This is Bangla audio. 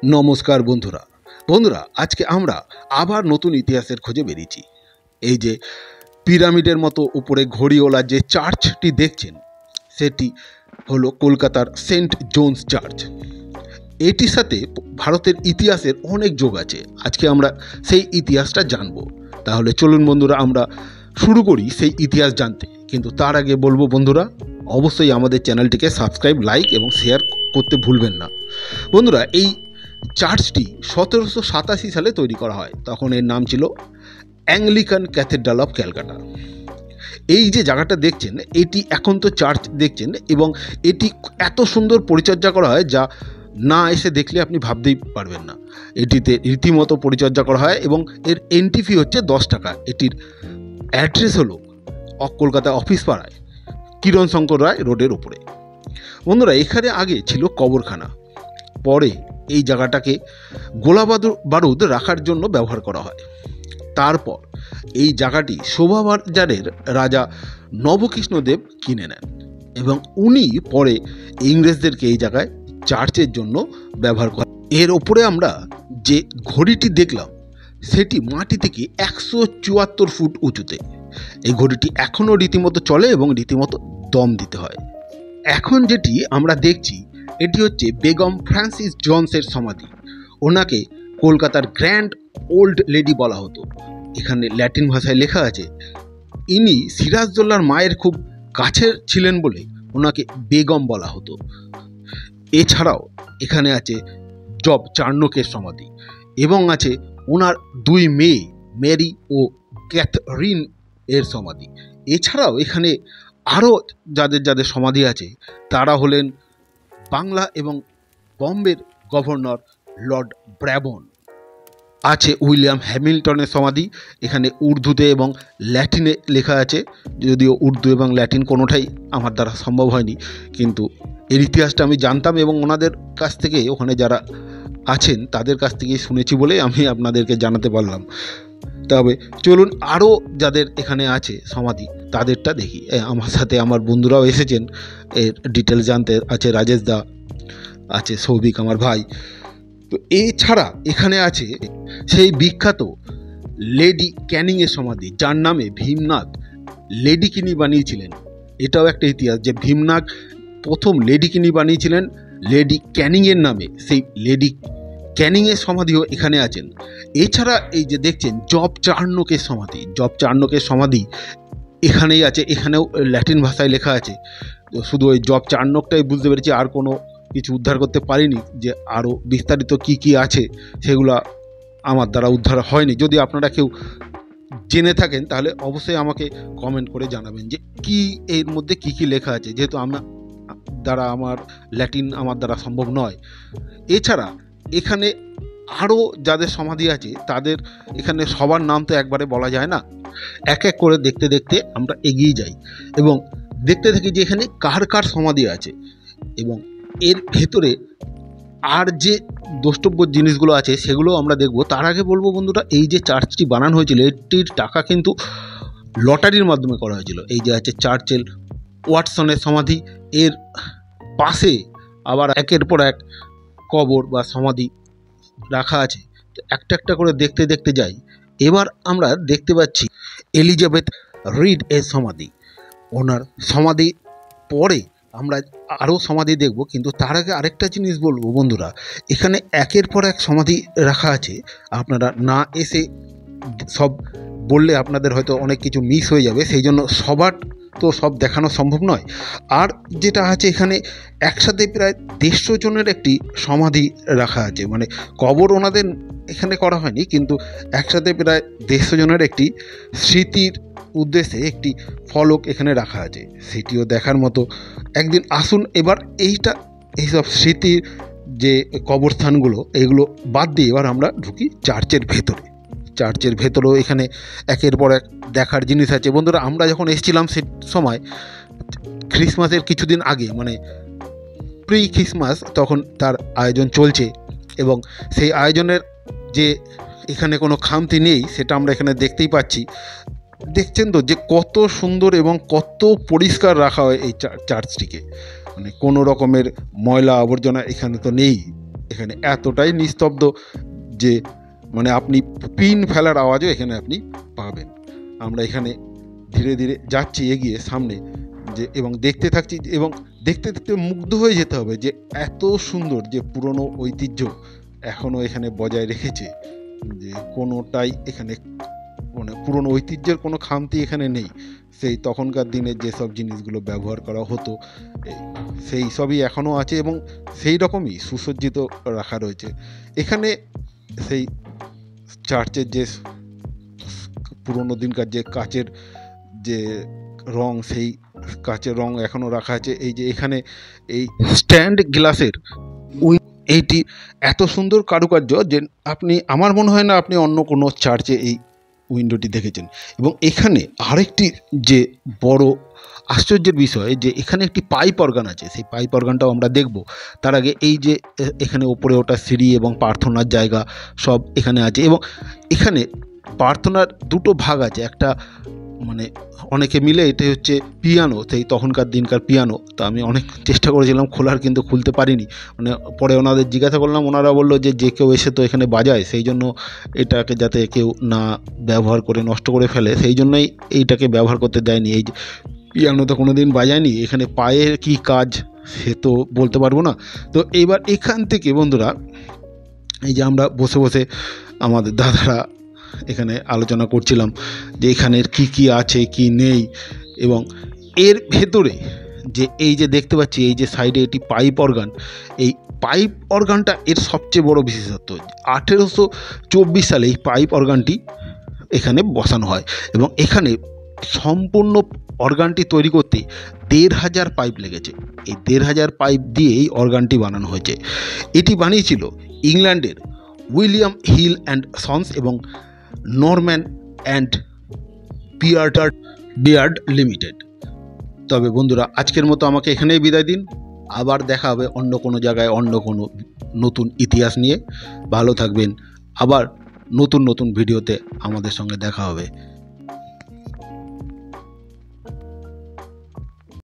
নমস্কার বন্ধুরা বন্ধুরা আজকে আমরা আবার নতুন ইতিহাসের খোঁজে বেরিয়েছি। এই যে পিরামিডের মতো উপরে ঘড়িওয়ালা যে চার্চটি দেখছেন সেটি হলো কলকাতার সেন্ট জোনস চার্চ। এটির সাথে ভারতের ইতিহাসের অনেক যোগ আছে। আজকে আমরা সেই ইতিহাসটা জানব। তাহলে চলুন বন্ধুরা আমরা শুরু করি সেই ইতিহাস জানতে। কিন্তু তার আগে বলবো বন্ধুরা, অবশ্যই আমাদের চ্যানেলটিকে সাবস্ক্রাইব, লাইক এবং শেয়ার করতে ভুলবেন না। বন্ধুরা, এই চার্চটি 1787 সালে তৈরি করা হয়। তখন এর নাম ছিল অ্যাংলিকান ক্যাথেড্রাল অফ ক্যালকাটা। এই যে জায়গাটা দেখছেন এটি এখন তো চার্চ দেখছেন, এবং এটি এত সুন্দর পরিচর্যা করা হয় যা না এসে দেখলে আপনি ভাবতেই পারবেন না। এটিতে রীতিমতো পরিচর্যা করা হয় এবং এর এন্ট্রি ফি হচ্ছে 10 টাকা। এটির অ্যাড্রেস হলো কলকাতা অফিস পাড়ায়, কিরণ শঙ্কর রায় রোডের উপরে। বন্ধুরা, এখানে আগে ছিল কবরখানা। পরে এই জায়গাটাকে গোলা বারুদ রাখার জন্য ব্যবহার করা হয়। তারপর এই জায়গাটি শোভাবাজারের রাজা নবকৃষ্ণদেব কিনে নেন এবং উনি পরে ইংরেজদেরকে এই জায়গায় চার্চের জন্য ব্যবহার করেন। এর ওপরে আমরা যে ঘড়িটি দেখলাম সেটি মাটি থেকে 174 ফুট উঁচুতে। এই ঘড়িটি এখনও রীতিমতো চলে এবং রীতিমতো দম দিতে হয়। এখন যেটি আমরা দেখছি এটি হচ্ছে বেগম ফ্রান্সিস জোনসের সমাধি। ওনাকে কলকাতার গ্র্যান্ড ওল্ড লেডি বলা হতো। এখানে ল্যাটিন ভাষায় লেখা আছে। ইনি সিরাজদৌল্লার মায়ের খুব কাছের ছিলেন বলে ওনাকে বেগম বলা হতো। এছাড়াও এখানে আছে জব চার্নকের সমাধি এবং আছে ওনার 2 মেয়ে মেরি ও ক্যাথরিন এর সমাধি। এছাড়াও এখানে আরও যাদের যাদের সমাধি আছে তারা হলেন বাংলা এবং বম্বের গভর্নর লর্ড ব্র্যাবন। আছে উইলিয়াম হ্যামিল্টনের সমাধি। এখানে উর্দুতে এবং ল্যাটিনে লেখা আছে, যদিও উর্দু এবং ল্যাটিন কোনোটাই আমার দ্বারা সম্ভব হয়নি, কিন্তু এর ইতিহাসটা আমি জানতাম এবং ওনাদের কাছ থেকে, ওখানে যারা আছেন তাদের কাছ থেকেই শুনেছি বলে আমি আপনাদেরকে জানাতে পারলাম। তবে চলুন আরও যাদের এখানে আছে সমাধি তাদেরটা দেখি। আমার সাথে আমার বন্ধুরাও এসেছেন এর ডিটেলস জানতে। আছে রাজেশ দা, আছে সৌভিক আমার ভাই। তো এছাড়া এখানে আছে সেই বিখ্যাত লেডি ক্যানিংয়ের সমাধি, যার নামে ভীমনাথ লেডি কিনি বানিয়েছিলেন। এটাও একটা ইতিহাস যে ভীমনাথ প্রথম লেডি কিনি বানিয়েছিলেন লেডি ক্যানিংয়ের নামে। সেই লেডি ক্যানিংয়ের সমাধিও এখানে আছেন। এছাড়া এই যে দেখছেন জব চার্নকের সমাধি, জব চার্নকের সমাধি এখানেই আছে। এখানেও ল্যাটিন ভাষায় লেখা আছে। তো শুধু ওই জব চার্নকটাই বুঝতে পেরেছি, আর কোনো কিছু উদ্ধার করতে পারিনি। যে আরও বিস্তারিত কি কি আছে সেগুলো আমার দ্বারা উদ্ধার হয়নি। যদি আপনারা কেউ জেনে থাকেন তাহলে অবশ্যই আমাকে কমেন্ট করে জানাবেন যে কি এর মধ্যে কি কি লেখা আছে, যেহেতু আমার ল্যাটিন আমার দ্বারা সম্ভব নয়। এছাড়া এখানে আরও যাদের সমাধি আছে তাদের এখানে সবার নাম তো একবারে বলা যায় না। এক এক করে দেখতে দেখতে আমরা এগিয়ে যাই এবং দেখতে থাকি যে এখানে কার কার সমাধি আছে এবং এর ভেতরে আর যে দ্রষ্টব্য জিনিসগুলো আছে সেগুলো আমরা দেখব। তার আগে বলবো বন্ধুরা, এই যে চার্চটি বানানো হয়েছিল এটির টাকা কিন্তু লটারির মাধ্যমে করা হয়েছিল। এই যে আছে চার্চেল ওয়াটসনের সমাধি, এর পাশে আবার একের পর এক কবর বা সমাধি রাখা আছে। তো একটা একটা করে দেখতে দেখতে যাই। এবার আমরা দেখতে পাচ্ছি এলিজাবেথ রিড এর সমাধি। ওনার সমাধি পরে আমরা আরও সমাধি দেখব, কিন্তু তার আগে আরেকটা জিনিস বলবো বন্ধুরা, এখানে একের পর এক সমাধি রাখা আছে। আপনারা না এসে সব বললে আপনাদের হয়তো অনেক কিছু মিস হয়ে যাবে, সেই জন্য সবার তো সব দেখানো সম্ভব নয়। আর যেটা আছে এখানে একসাথে প্রায় 150 জনের একটি সমাধি রাখা আছে। মানে কবর ওনাদের এখানে করা হয়নি, কিন্তু একসাথে প্রায় 150 জনের একটি স্মৃতির উদ্দেশ্যে একটি ফলক এখানে রাখা আছে। সেটিও দেখার মতো। একদিন আসুন। এবার এইসব স্মৃতির যে কবরস্থানগুলো এগুলো বাদ দিয়ে এবার আমরা ঢুকি চার্চের ভেতরে। চার্চের ভেতরেও এখানে একের পর এক দেখার জিনিস আছে। বন্ধুরা, আমরা যখন এসেছিলাম সে সময় ক্রিসমাসের কিছুদিন আগে, মানে প্রি ক্রিসমাস, তখন তার আয়োজন চলছে এবং সেই আয়োজনের যে এখানে কোনো খামতি নেই সেটা আমরা এখানে দেখতেই পাচ্ছি। দেখছেন তো যে কত সুন্দর এবং কত পরিষ্কার রাখা হয় এই চার্চটিকে। মানে কোনো রকমের ময়লা আবর্জনা এখানে তো নেই। এখানে এতটাই নিস্তব্ধ যে মানে আপনি পিন ফেলার আওয়াজও এখানে আপনি পাবেন। আমরা এখানে ধীরে ধীরে যাচ্ছি এগিয়ে সামনে যে, এবং দেখতে থাকছি এবং দেখতে দেখতে মুগ্ধ হয়ে যেতে হবে যে এত সুন্দর যে পুরনো ঐতিহ্য এখনও এখানে বজায় রেখেছে, যে কোনোটাই এখানে মানে পুরনো ঐতিহ্যের কোনো খামতি এখানে নেই। সেই তখনকার দিনে যেসব জিনিসগুলো ব্যবহার করা হতো সেই সবই এখনও আছে এবং সেই রকমই সুসজ্জিত রাখা রয়েছে এখানে। সেই চার্চের যে পুরনো দিনকার যে কাচের যে রং, সেই কাচের রং এখনও রাখা আছে। এই যে এখানে এই স্ট্যান্ড গ্লাসের এইটি এত সুন্দর কারুকার্য যে আপনি, আমার মনে হয় না আপনি অন্য কোনো চার্চে এই উইন্ডোটি দেখেছেন। এবং এখানে আরেকটি যে বড় আশ্চর্যের বিষয় যে এখানে একটি পাইপ অর্গান আছে, সেই পাইপ অর্গানটাও আমরা দেখব। তার আগে এই যে এখানে ওপরে ওটা সিঁড়ি এবং প্রার্থনার জায়গা সব এখানে আছে, এবং এখানে প্রার্থনার দুটো ভাগ আছে। একটা মানে অনেকে মিলে এটা হচ্ছে পিয়ানো, সেই তখনকার দিনকার পিয়ানো। তা আমি অনেক চেষ্টা করেছিলাম খোলার, কিন্তু খুলতে পারিনি। মানে পরে ওনাদের জিজ্ঞাসা করলাম, ওনারা বললো যে যে কেউ এসে তো এখানে বাজায়, সেই জন্য এটাকে যাতে কেউ না ব্যবহার করে নষ্ট করে ফেলে সেই জন্যই এইটাকে ব্যবহার করতে দেয়নি। এই যে পিয়ানো তো কোনো দিন বাজায়নি, এখানে পায়ের কি কাজ সে তো বলতে পারবো না। তো এইবার এখান থেকে বন্ধুরা এই যে আমরা বসে বসে আমাদের দাদারা এখানে আলোচনা করছিলাম যে এখানের কি আছে কি নেই, এবং এর ভেতরে যে এই যে দেখতে পাচ্ছি এই যে সাইডে এটি পাইপ অর্গান, এই পাইপ অর্গানটা এর সবচেয়ে বড় বিশেষত্ব। 1824 সালে এই পাইপ অর্গানটি এখানে বসানো হয়, এবং এখানে সম্পূর্ণ অর্গানটি তৈরি করতে 1500 পাইপ লেগেছে। এই 1500 পাইপ দিয়ে এই অর্গানটি বানানো হয়েছে। এটি বানিয়েছিল ইংল্যান্ডের উইলিয়াম হিল অ্যান্ড সন্স এবং নরম্যান অ্যান্ড বিয়ার্ড লিমিটেড। তবে বন্ধুরা আজকের মতো আমাকে এখানেই বিদায় দিন। আবার দেখা হবে অন্য কোনো জায়গায় অন্য কোনো নতুন ইতিহাস নিয়ে। ভালো থাকবেন। আবার নতুন নতুন ভিডিওতে আমাদের সঙ্গে দেখা হবে।